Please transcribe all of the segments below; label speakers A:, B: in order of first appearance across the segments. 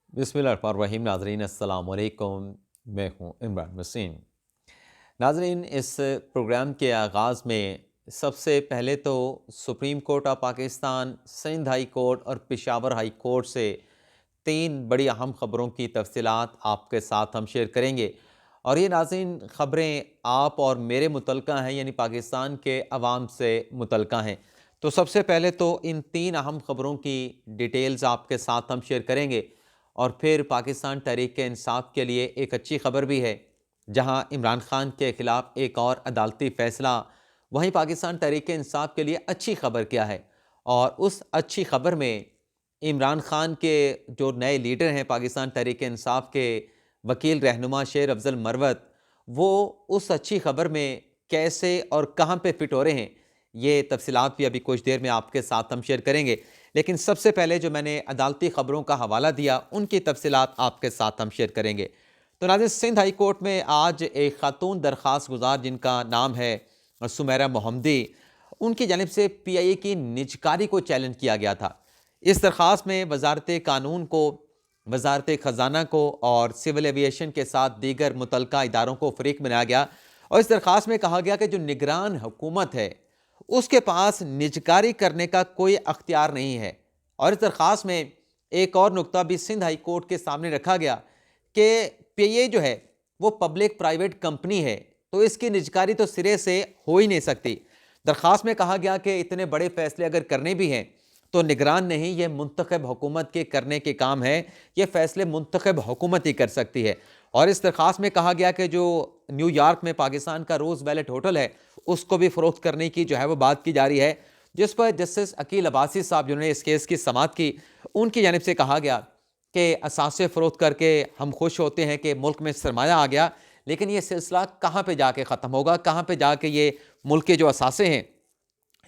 A: बिस्मिल्लाहिर्रहमानिर्रहीम। नाज़रीन अस्सलाम वालेकुम। मैं हूँ इमरान वसीम। नाज़रीन, इस प्रोग्राम के आगाज़ में सबसे पहले तो Supreme Court of Pakistan, Sindh High Court और पेशावर हाई कोर्ट से 3 बड़ी अहम ख़बरों की तफ़सीलात आपके साथ हम शेयर करेंगे। और ये नाज़रीन ख़बरें आप और मेरे मुतल्लिक़ा हैं, यानी पाकिस्तान के अवाम से मुतल्लिक़ा हैं। तो सबसे पहले तो इन 3 अहम ख़बरों की डिटेल्स आपके साथ हम शेयर करेंगे और फिर पाकिस्तान तहरीक-ए-इंसाफ़ के लिए एक अच्छी ख़बर भी है, जहां इमरान खान के ख़िलाफ़ एक और अदालती फ़ैसला। वहीं पाकिस्तान तहरीक-ए-इंसाफ़ के लिए अच्छी ख़बर क्या है, और उस अच्छी ख़बर में इमरान खान के जो नए लीडर हैं पाकिस्तान तहरीक-ए-इंसाफ़ के, वकील रहनुमा शेर अफ़ज़ल मरवत, वो उस अच्छी ख़बर में कैसे और कहाँ पे फ़िट हो रहे हैं, ये तफ़सीलात भी अभी कुछ देर में आपके साथ हम शेयर करेंगे। लेकिन सबसे पहले जो मैंने अदालती ख़बरों का हवाला दिया, उनकी तफ़सीलात आपके साथ हम शेयर करेंगे। तो नाज़रीन, सिंध हाई कोर्ट में आज एक खातून दरख्वास्त गुज़ार जिनका नाम है सुमेरा मोहम्मदी, उनकी जानिब से PIA की निजकारी को चैलेंज किया गया था। इस दरख्वास्त में वज़ारत कानून को, वज़ारत ख़ज़ाना को और सिविल एविएशन के साथ दीगर मुतल्लिक़ा इदारों को फ़रीक बनाया गया। और इस दरख्वास्त में कहा गया कि जो निगरान हुकूमत है, उसके पास निजकारी करने का कोई अख्तियार नहीं है। और इस दरख्वास्त में एक और नुकता भी सिंध हाई कोर्ट के सामने रखा गया कि PIA जो है वो पब्लिक प्राइवेट कंपनी है, तो इसकी निजकारी तो सिरे से हो ही नहीं सकती। दरख्वास्त में कहा गया कि इतने बड़े फैसले अगर करने भी हैं तो निगरान नहीं, ये मुंतखब हुकूमत के करने के काम है, ये फैसले मुंतखब हुकूमत ही कर सकती है। और इस दरख्वास्त में कहा गया कि जो न्यूयॉर्क में पाकिस्तान का रोज़ वैलेट होटल है, उसको भी फ़रोख्त करने की जो है वो बात की जा रही है, जिस पर जस्टिस अकील अब्बासी साहब जिन्होंने इस केस की समाअत की, उनकी जानिब से कहा गया कि असासे फ़रोख्त करके हम खुश होते हैं कि मुल्क में सरमाया आ गया, लेकिन ये सिलसिला कहाँ पे जाके ख़त्म होगा, कहाँ पे जाके ये मुल्क के जो असासे हैं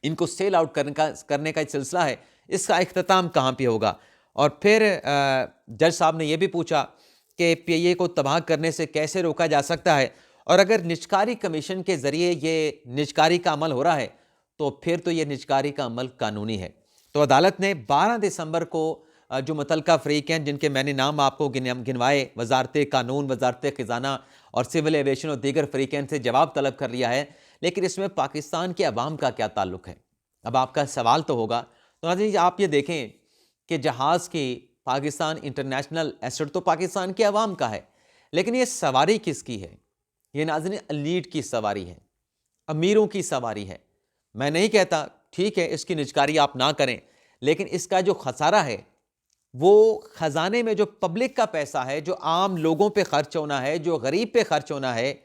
A: इनको सेल आउट करने का सिलसिला है, इसका इख्तिताम कहाँ पे होगा। और फिर जज साहब ने यह भी पूछा कि PIA को तबाह करने से कैसे रोका जा सकता है, और अगर निजकारी कमीशन के ज़रिए ये निजकारी का अमल हो रहा है तो फिर तो ये निजकारी का अमल कानूनी है। तो अदालत ने 12 दिसंबर को जो मुतल्लिक़ा फ़रीक हैं, जिनके मैंने नाम आपको गिनवाए, वज़ारत कानून, वज़ारत ख़ज़ाना और सिविल एविएशन और दीगर फ़रीक़ैन से जवाब तलब कर लिया है। लेकिन इसमें पाकिस्तान के अवाम का क्या ताल्लुक़ है? अब आपका सवाल तो होगा। तो नाज़रीन, आप ये देखें कि जहाज़ की पाकिस्तान इंटरनेशनल एसेट तो पाकिस्तान के अवाम का है, लेकिन ये सवारी किसकी है? ये नाज़रीन एलीट की सवारी है, अमीरों की सवारी है। मैं नहीं कहता ठीक है इसकी निजकारी आप ना करें, लेकिन इसका जो खसारा है वो खजाने में जो पब्लिक का पैसा है, जो आम लोगों पे खर्च होना है, जो गरीब पे खर्च होना है,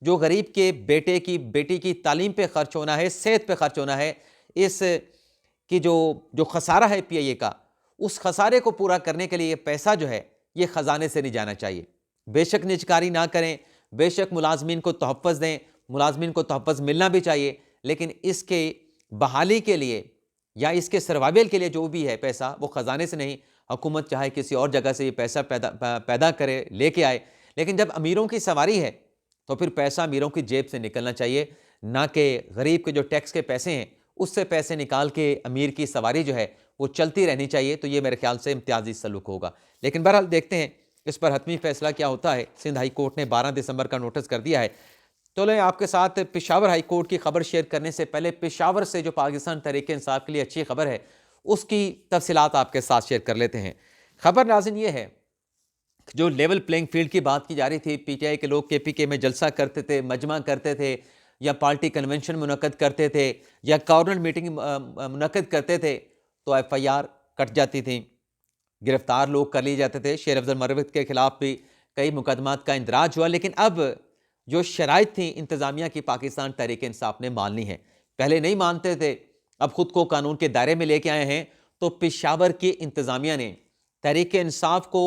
A: जो गरीब के बेटे की बेटी की तालीम पे खर्च होना है, सेहत पे खर्च होना है, इस की जो जो खसारा है PIA का, उस खसारे को पूरा करने के लिए ये पैसा जो है ये खजाने से नहीं जाना चाहिए। बेशक निजकारी ना करें, बेशक मुलाजमीन को तोहफ़्फ़ुज़ दें, मुलाजमीन को तोहफ़्फ़ुज़ मिलना भी चाहिए, लेकिन इसके बहाली के लिए या इसके सर्वाइवल के लिए जो भी है पैसा, वो खजाने से नहीं, हुकूमत चाहे किसी और जगह से ये पैसा पैदा करे, लेके आए। लेकिन जब अमीरों की सवारी है तो फिर पैसा अमीरों की जेब से निकलना चाहिए, ना कि गरीब के जो टैक्स के पैसे हैं उससे पैसे निकाल के अमीर की सवारी जो है वो चलती रहनी चाहिए। तो ये मेरे ख्याल से इम्तियाजी सलूक होगा। लेकिन बहरहाल देखते हैं इस पर हतमी फैसला क्या होता है। सिंध हाई कोर्ट ने 12 दिसंबर का नोटिस कर दिया है। तो मैं आपके साथ पेशावर हाई कोर्ट की खबर शेयर करने से पहले पेशावर से जो पाकिस्तान तहरीक इंसाफ के लिए अच्छी खबर है उसकी तफसीलात आपके साथ शेयर कर लेते हैं। खबर नाज़रीन ये है, जो लेवल प्लेइंग फील्ड की बात की जा रही थी, PTI के लोग KPK में जलसा करते थे, मजमा करते थे, या पार्टी कन्वेंशन मुनक्कद करते थे, या कॉर्नर मीटिंग मुनक्कद करते थे, तो FIR कट जाती थी, गिरफ्तार लोग कर लिए जाते थे। शेर अफजल मरवत के खिलाफ भी कई मुकदमात का इंदराज हुआ। लेकिन अब जो शराइत थी इंतज़ामिया की, पाकिस्तान तहरीक इंसाफ ने माननी है। पहले नहीं मानते थे, अब खुद को कानून के दायरे में लेके आए हैं। तो पेशावर की इंतज़ामिया ने तहरीक इंसाफ को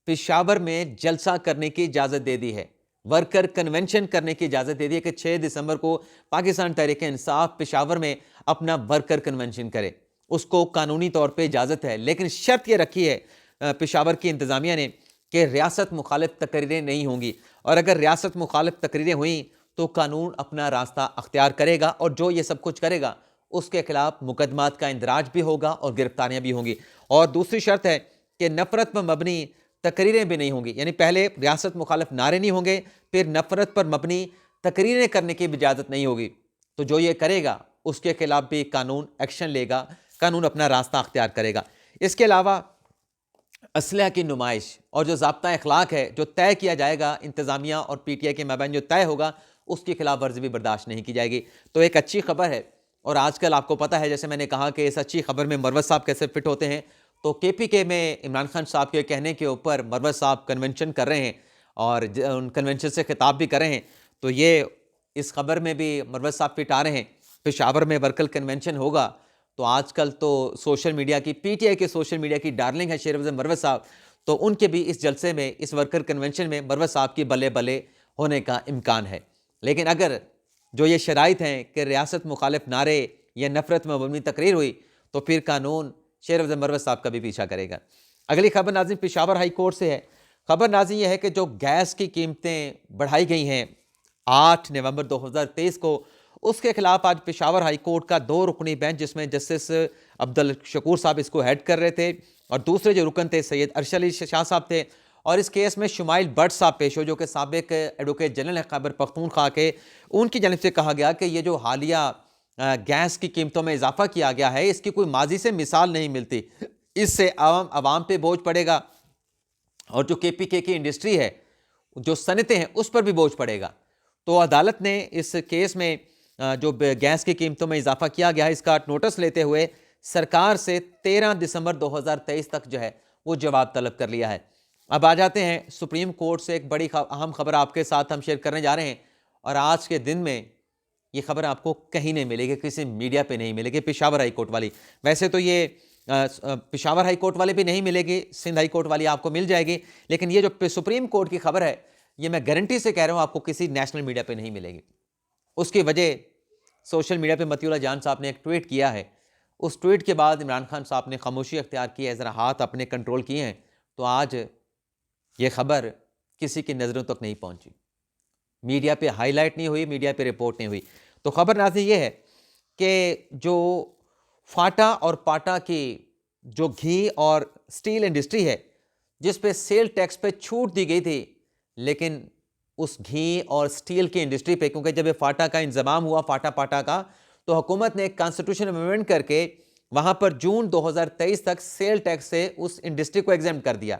A: पेशावर में जलसा करने की इजाज़त दे दी है, वर्कर कन्वेंशन करने की इजाज़त दे दी है कि 6 दिसंबर को पाकिस्तान तहरीक इंसाफ पेशावर में अपना वर्कर कन्वेंशन करे। उसको कानूनी तौर पे इजाज़त है, लेकिन शर्त यह रखी है पेशावर की इंतज़ामिया ने कि रियासत मुखालिफ तकरीरें नहीं होंगी, और अगर रियासत मुखालिफ तकरीरें हुई तो कानून अपना रास्ता अख्तियार करेगा, और जो ये सब कुछ करेगा उसके खिलाफ मुकदमात का इंदराज भी होगा और गिरफ्तारियां भी होंगी। और दूसरी शर्त है कि नफरत पर मबनी तकरीरें भी नहीं होंगी। यानी पहले रियासत मुखालिफ नारे नहीं होंगे, फिर नफरत पर मबनी तकरीरें करने की भी इजाज़त नहीं होगी। तो जो ये करेगा उसके खिलाफ भी कानून एक्शन लेगा, कानून अपना रास्ता अख्तियार करेगा। इसके अलावा असलहा की नुमाइश और जो ज़ाब्ता अखलाक है जो तय किया जाएगा इंतज़ामिया और PTI के माबैन जो तय होगा, उसकी खिलाफ वर्जी भी बर्दाश्त नहीं की जाएगी। तो एक अच्छी खबर है। और आजकल आपको पता है, जैसे मैंने कहा कि इस अच्छी खबर में मरवत साहब कैसे फिट होते हैं, तो KPK में इमरान खान साहब के कहने के ऊपर मरवत साहब कन्वेंशन कर रहे हैं और उन कन्वेंशन से खिताब भी कर रहे हैं। तो ये इस खबर में भी मरवत साहब फिट आ रहे हैं। पेशावर में वर्कल कन्वेंशन होगा, तो आजकल तो सोशल मीडिया की PTI के सोशल मीडिया की डार्लिंग है शेर अफजल मरवत साहब, तो उनके भी इस जलसे में, इस वर्कर कन्वेंशन में मरवत साहब की बल्ले बल्ले होने का इम्कान है। लेकिन अगर जो ये शराइत हैं कि रियासत मुखालिफ नारे या नफरत में मबनी तकरीर हुई, तो फिर कानून शेर अफजल मरवत साहब का भी पीछा करेगा। अगली खबर नाज़रीन पेशावर हाई कोर्ट से है। खबर नाज़रीन यह है कि जो गैस की कीमतें बढ़ाई गई हैं 8 नवंबर 2023 को, उसके खिलाफ आज पेशावर हाई कोर्ट का 2 रुकनी बेंच, जिसमें जस्टिस अब्दुल शकूर साहब इसको हेड कर रहे थे और दूसरे जो रुकन थे सैयद अरशद अली शाह साहब थे, और इस केस में शुमाइल भट्ट साहब पेश हो, जो कि साबिक एडवोकेट जनरल है खैबर पख्तूनख्वा के। उनकी जानिब से कहा गया कि ये जो हालिया गैस की कीमतों में इजाफा किया गया है, इसकी कोई माजी से मिसाल नहीं मिलती। इससे आवाम पे बोझ पड़ेगा और जो KPK की इंडस्ट्री है, जो सनतें हैं, उस पर भी बोझ पड़ेगा। तो अदालत ने इस केस में जो गैस की कीमतों में इजाफा किया गया है, इसका नोटिस लेते हुए सरकार से 13 दिसंबर 2023 तक जो है वो जवाब तलब कर लिया है। अब आ जाते हैं सुप्रीम कोर्ट से एक बड़ी अहम खबर आपके साथ हम शेयर करने जा रहे हैं, और आज के दिन में ये खबर आपको कहीं नहीं मिलेगी, किसी मीडिया पे नहीं मिलेगी, पेशावर हाई कोर्ट वाली। वैसे तो ये पेशावर हाई कोर्ट वाली भी नहीं मिलेगी, सिंध हाई कोर्ट वाली आपको मिल जाएगी, लेकिन ये जो सुप्रीम कोर्ट की खबर है, ये मैं गारंटी से कह रहा हूँ आपको किसी नेशनल मीडिया पे नहीं मिलेगी। उसकी वजह सोशल मीडिया पे मतीउल्लाह जान साहब ने एक ट्वीट किया है। उस ट्वीट के बाद इमरान खान साहब ने खामोशी अख्तियार की है, ज़रा हाथ अपने कंट्रोल किए हैं, तो आज ये खबर किसी की नज़रों तक नहीं पहुंची, मीडिया पे हाईलाइट नहीं हुई, मीडिया पे रिपोर्ट नहीं हुई। तो खबर नाज़रीन ये है कि जो फाटा और पाटा की जो घी और स्टील इंडस्ट्री है, जिस पे सेल टैक्स पे छूट दी गई थी, लेकिन उस घी और स्टील की इंडस्ट्री पे, क्योंकि जब ये फाटा का इंजमाम हुआ, फाटा पाटा का, तो हुकूमत ने एक कॉन्स्टिट्यूशन अमेंडमेंट करके वहाँ पर जून 2023 तक सेल टैक्स से उस इंडस्ट्री को एग्जेम्प्ट कर दिया।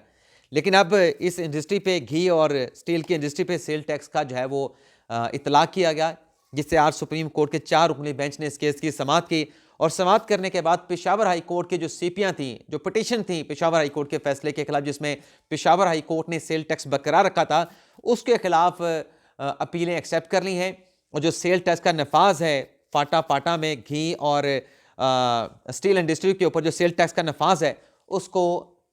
A: लेकिन अब इस इंडस्ट्री पे, घी और स्टील की इंडस्ट्री पे सेल टैक्स का जो है वो इतलाक किया गया, जिससे आज सुप्रीम कोर्ट के 4 रुकनी बेंच ने इस केस की समाअत की। और समाअत करने के बाद पेशावर हाई कोर्ट की जो सीपियाँ थी, जो पिटीशन थी पेशावर हाई कोर्ट के फैसले के खिलाफ, जिसमें पेशावर हाई कोर्ट ने सेल टैक्स बरकरार रखा था, उसके खिलाफ अपीलें एक्सेप्ट कर ली हैं। और जो सेल टैक्स का नफाज है फाटा पाटा में घी और स्टील इंडस्ट्री के ऊपर जो सेल टैक्स का नफाज है, उसको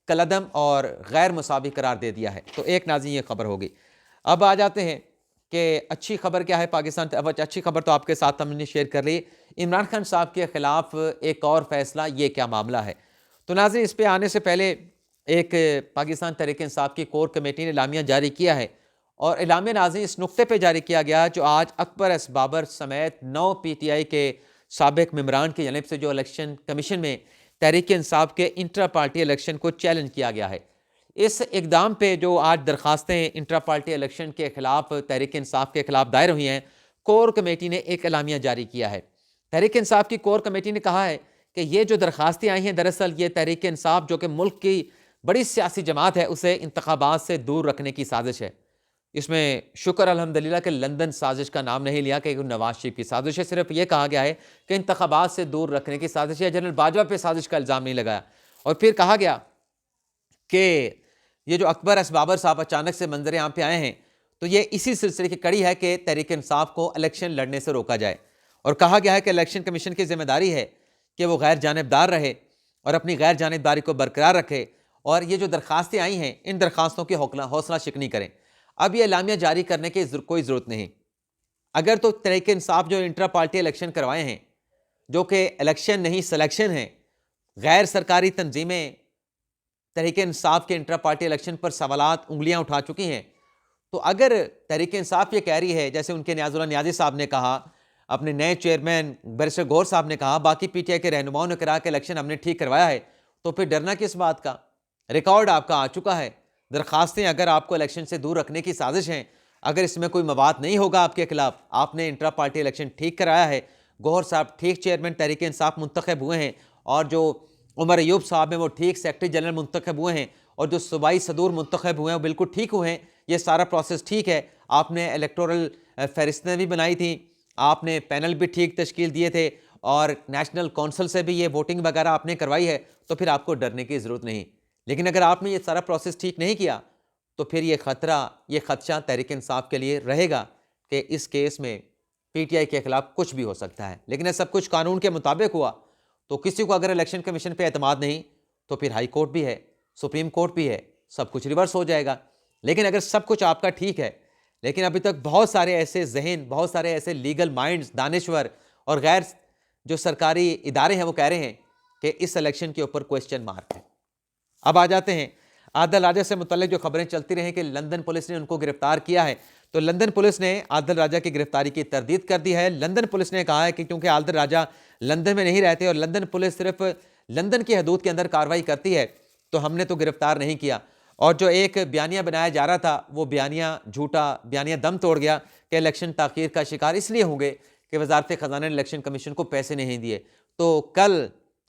A: कलदम और गैर मुसावी करार दे दिया है। तो एक नाज़रीन ये खबर होगी। अब आ जाते हैं कि अच्छी खबर क्या है पाकिस्तान। अब अच्छी खबर तो आपके साथ हमने शेयर कर ली, इमरान खान साहब के खिलाफ एक और फैसला, ये क्या मामला है। तो नाज़रीन इस पे आने से पहले एक पाकिस्तान तहरीक इंसाफ की कोर कमेटी ने एलामिया जारी किया है, और एलामिया नाज़रीन इस नुक्ते पे जारी किया गया जो आज अकबर एस बाबर समेत 9 PTI के साबिक मेंबरान की जानिब से जो इलेक्शन कमीशन में तहरीक इंसाफ के इंट्रा पार्टी इलेक्शन को चैलेंज किया गया है। इस इकदाम पे जो आज दरखास्तें इंट्रा पार्टी इलेक्शन के खिलाफ तहरीक इंसाफ के खिलाफ दायर हुई हैं, कोर कमेटी ने एक एलामिया जारी किया है। तहरीक इंसाफ की कोर कमेटी ने कहा है कि ये जो दरखास्तें आई हैं, दरअसल ये तहरीक इंसाफ जो कि मुल्क की बड़ी सियासी जमात है, उसे इंतखाबात से दूर रखने की साजिश है। इसमें शुक्र अल्हम्दुलिल्लाह कि लंदन साजिश का नाम नहीं लिया कि नवाज शरीफ की साजिश है, सिर्फ ये कहा गया है कि इंतखाबात से दूर रखने की साजिश है। जनरल बाजवा पे साजिश का इल्ज़ाम नहीं लगाया। और फिर कहा गया कि ये जो अकबर एस बाबर साहब अचानक से मंजर यहाँ पे आए हैं, तो ये इसी सिलसिले की कड़ी है कि तहरीक इंसाफ को इलेक्शन लड़ने से रोका जाए। और कहा गया है कि इलेक्शन कमीशन की जिम्मेदारी है कि वो गैर जानिबदार रहे और अपनी गैर जानिबदारी को बरकरार रखे, और ये जो दरखास्तें आई हैं, इन दरखास्तों की हौसला शिकनी करें। अब ये एलामिया जारी करने की कोई ज़रूरत नहीं। अगर तो तहरीक इंसाफ जो इंट्रा पार्टी इलेक्शन करवाए हैं, जो कि इलेक्शन नहीं सिलेक्शन है, गैर सरकारी तंजीमें तहरीक इंसाफ के इंट्रा पार्टी इलेक्शन पर सवालात उंगलियां उठा चुकी हैं, तो अगर तहरीक इंसाफ ये कह रही है, जैसे उनके न्याजुल्लाह नियाज़ी साहब ने कहा, अपने नए चेयरमैन बैरिस्टर गौर साहब ने कहा, बाकी PTI के रहनुमाओं ने कहा कि इलेक्शन हमने ठीक करवाया है, तो फिर डरना किस बात का। रिकॉर्ड आपका आ चुका है, दरखास्तें अगर आपको इलेक्शन से दूर रखने की साजिश हैं, अगर इसमें कोई मवाद नहीं होगा आपके खिलाफ, आपने इंट्रा पार्टी इलेक्शन ठीक कराया है, गौहर साहब ठीक चेयरमैन तहरीक इंसाफ मुंतखब हुए हैं, और जो उमर अयूब साहब हैं वो ठीक सेक्रेटरी जनरल मुंतखब हुए हैं, और जो सूबाई सदूर मुंतखब हुए हैं वो बिल्कुल ठीक हुए हैं, ये सारा प्रोसेस ठीक है। आपने इलेक्टोरल फहरिस्तें भी बनाई थी, आपने पैनल भी ठीक तश्कील दिए थे, और नेशनल कौंसल से भी ये वोटिंग वगैरह आपने करवाई है, तो फिर आपको डरने की ज़रूरत नहीं। लेकिन अगर आपने ये सारा प्रोसेस ठीक नहीं किया तो फिर ये ख़तरा, ये खदशा तहरीक इंसाफ के लिए रहेगा कि इस केस में पीटीआई के खिलाफ कुछ भी हो सकता है। लेकिन ये सब कुछ कानून के मुताबिक हुआ, तो किसी को अगर इलेक्शन कमीशन पे एतमाद नहीं तो फिर हाई कोर्ट भी है, सुप्रीम कोर्ट भी है, सब कुछ रिवर्स हो जाएगा। लेकिन अगर सब कुछ आपका ठीक है, लेकिन अभी तक बहुत सारे ऐसे जहन, बहुत सारे ऐसे लीगल माइंड्स, दानिश्वर और गैर जो सरकारी इदारे हैं वो कह रहे हैं कि इस इलेक्शन के ऊपर क्वेश्चन मार्क है। अब आ जाते हैं आदिल राजा से मुतल्लिक जो खबरें चलती रहीं कि लंदन पुलिस ने उनको गिरफ्तार किया है, तो लंदन पुलिस ने आदिल राजा की गिरफ्तारी की तरदीद कर दी है। लंदन पुलिस ने कहा है कि क्योंकि आदिल राजा लंदन में नहीं रहते और लंदन पुलिस सिर्फ लंदन की हदूद के अंदर कार्रवाई करती है, तो हमने तो गिरफ्तार नहीं किया। और जो एक बयानिया बनाया जा रहा था वो बयानिया झूठा, बयानिया दम तोड़ गया कि इलेक्शन ताख़ीर का शिकार इसलिए होंगे कि वजारत ख़जाना ने इलेक्शन कमीशन को पैसे नहीं दिए। तो कल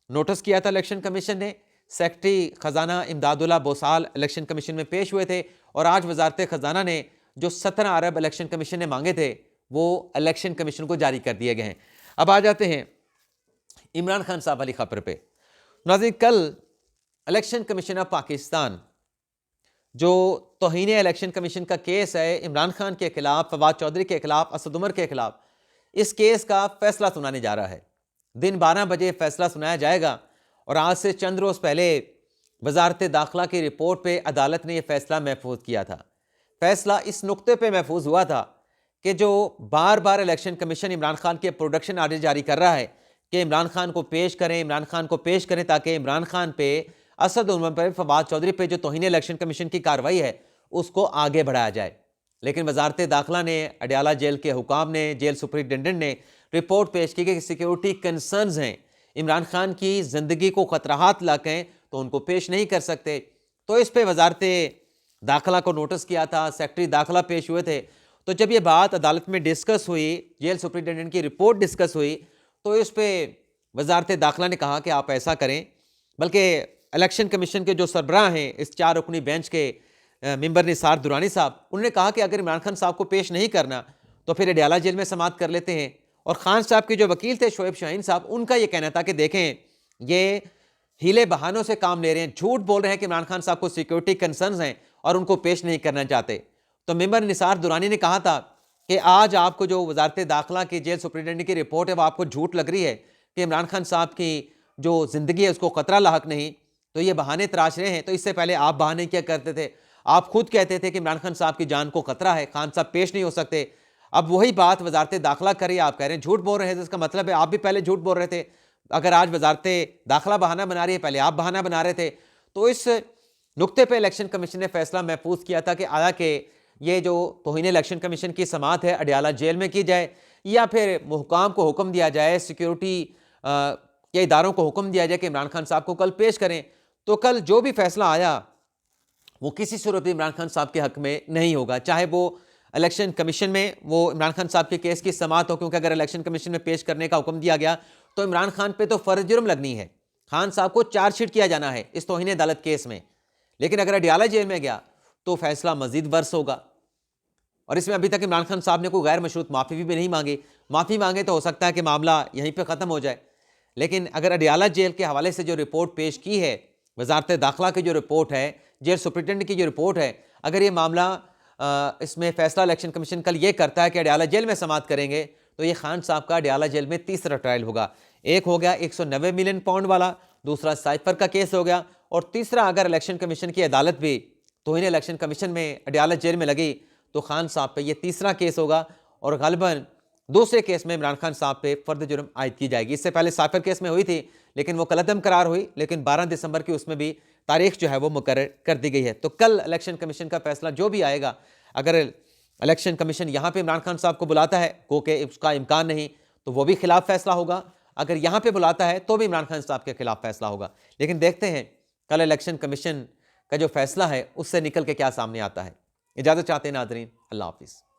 A: नोटिस किया था इलेक्शन कमीशन ने, सेक्रेटरी ख़जाना इमदादुल्ला बोसाल इलेक्शन कमीशन में पेश हुए थे, और आज वजारत ख़जाना ने जो 17 अरब इलेक्शन कमीशन ने मांगे थे वो इलेक्शन कमीशन को जारी कर दिए गए हैं। अब आ जाते हैं इमरान खान साहब वाली खबर पे। नाज़रीन, कल इलेक्शन कमीशन ऑफ पाकिस्तान जो तौहीन इलेक्शन कमीशन का केस है इमरान खान के खिलाफ, फवाद चौधरी के खिलाफ, असद उमर के खिलाफ, इस केस का फैसला सुनाने जा रहा है। दिन 12 बजे फैसला सुनाया जाएगा, और आज से चंद रोज़ पहले वजारत दाखिला की रिपोर्ट पे अदालत ने यह फैसला महफूज किया था। फैसला इस नुक्ते पे महफूज हुआ था कि जो बार बार इलेक्शन कमीशन इमरान खान के प्रोडक्शन आर्डर जारी कर रहा है कि इमरान खान को पेश करें, इमरान खान को पेश करें, ताकि इमरान खान पे, असद उमर पर, फवाद चौधरी पे जो तौहीन इलेक्शन कमीशन की कार्रवाई है उसको आगे बढ़ाया जाए। लेकिन वजारत दाखिला ने, अडयाला जेल के हुकाम ने, जेल सुपरिटेंडेंट ने रिपोर्ट पेश की कि सिक्योरिटी कंसर्न्स हैं, इमरान खान की ज़िंदगी को खतरात लाकें तो उनको पेश नहीं कर सकते। तो इस पे वजारत दाखिला को नोटिस किया था, सेक्रेटरी दाखिला पेश हुए थे। तो जब ये बात अदालत में डिस्कस हुई, जेल सुपरिटेंडेंट की रिपोर्ट डिस्कस हुई, तो इस पे वजारत दाखिला ने कहा कि आप ऐसा करें, बल्कि इलेक्शन कमीशन के जो सरबराह हैं इस 4 रुकनी बेंच के मेंबर निसार दुरानी साहब, उन्होंने कहा कि अगर इमरान खान साहब को पेश नहीं करना तो फिर अडयाला जेल में समाअत कर लेते हैं। और खान साहब के जो वकील थे शोएब शाहीन साहब, उनका ये कहना था कि देखें ये हीले बहानों से काम ले रहे हैं, झूठ बोल रहे हैं कि इमरान खान साहब को सिक्योरिटी कंसर्न्स हैं और उनको पेश नहीं करना चाहते। तो मेंबर निसार दुरानी ने कहा था कि आज आपको जो वजारत दाखिला की जेल सुपरिटेंडेंट की रिपोर्ट है वो आपको झूठ लग रही है कि इमरान खान साहब की जो ज़िंदगी है उसको ख़तरा लाहक नहीं, तो ये बहाने तराश रहे हैं। तो इससे पहले आप बहाने क्या करते थे, आप खुद कहते थे कि इमरान खान साहब की जान को खतरा है, खान साहब पेश नहीं हो सकते। अब वही बात वजारत दाखिला करी, आप कह रहे हैं झूठ बोल रहे हैं, तो इसका मतलब है आप भी पहले झूठ बोल रहे थे। अगर आज वजारत दाखिला बहाना बना रही है, पहले आप बहाना बना रहे थे। तो इस नुक्ते पे इलेक्शन कमीशन ने फैसला महफूज किया था कि आया कि ये जो तौहीन इलेक्शन कमीशन की समाअत है अडयाला जेल में की जाए, या फिर हुकाम को हुक्म दिया जाए, सिक्योरिटी के इदारों को हुक्म दिया जाए कि इमरान खान साहब को कल पेश करें। तो कल जो भी फैसला आया वो किसी सूरत में इमरान खान साहब के हक में नहीं होगा, चाहे वो इलेक्शन कमीशन में वो इमरान खान साहब के केस की समाअत हो, क्योंकि अगर इलेक्शन कमीशन में पेश करने का हुक्म दिया गया तो इमरान खान पे तो फर्ज जुर्म लगनी है, खान साहब को चार्जशीट किया जाना है इस तौहीन अदालत केस में। लेकिन अगर अडयाला जेल में गया तो फैसला मजीद वर्स होगा। और इसमें अभी तक इमरान खान साहब ने कोई गैर मशरूत माफ़ी भी नहीं मांगी। माफ़ी मांगे तो हो सकता है कि मामला यहीं पर ख़त्म हो जाए। लेकिन अगर अडयाला जेल के हवाले से जो रिपोर्ट पेश की है, वजारत दाखिला की जो रिपोर्ट है, जेल सुपरिटेंडेंट की जो रिपोर्ट है, अगर ये मामला इसमें फैसला इलेक्शन कमीशन कल ये करता है कि अडयाला जेल में समाअत करेंगे, तो ये खान साहब का अडयाला जेल में तीसरा ट्रायल होगा। एक हो गया 190 मिलियन पाउंड वाला, दूसरा साइफर का केस हो गया, और तीसरा अगर इलेक्शन कमीशन की अदालत भी तौहीन इलेक्शन कमीशन में अडयाला जेल में लगी तो खान साहब पे ये तीसरा केस होगा, और गलबन दूसरे केस में इमरान खान साहब पे फर्द जुर्म आयद की जाएगी। इससे पहले साइफर केस में हुई थी, लेकिन वो कलअदम करार हुई, लेकिन 12 दिसंबर की उसमें भी तारीख जो है वो मुकर्रर कर दी गई है। तो कल इलेक्शन कमीशन का फैसला जो भी आएगा, अगर इलेक्शन कमीशन यहाँ पे इमरान खान साहब को बुलाता है, गो के उसका इम्कान नहीं, तो वो भी खिलाफ फैसला होगा। अगर यहाँ पे बुलाता है तो भी इमरान खान साहब के खिलाफ फैसला होगा। लेकिन देखते हैं कल इलेक्शन कमीशन का जो फैसला है उससे निकल के क्या सामने आता है। इजाज़त चाहते हैं नाज़रीन, अल्लाह हाफ़िज़।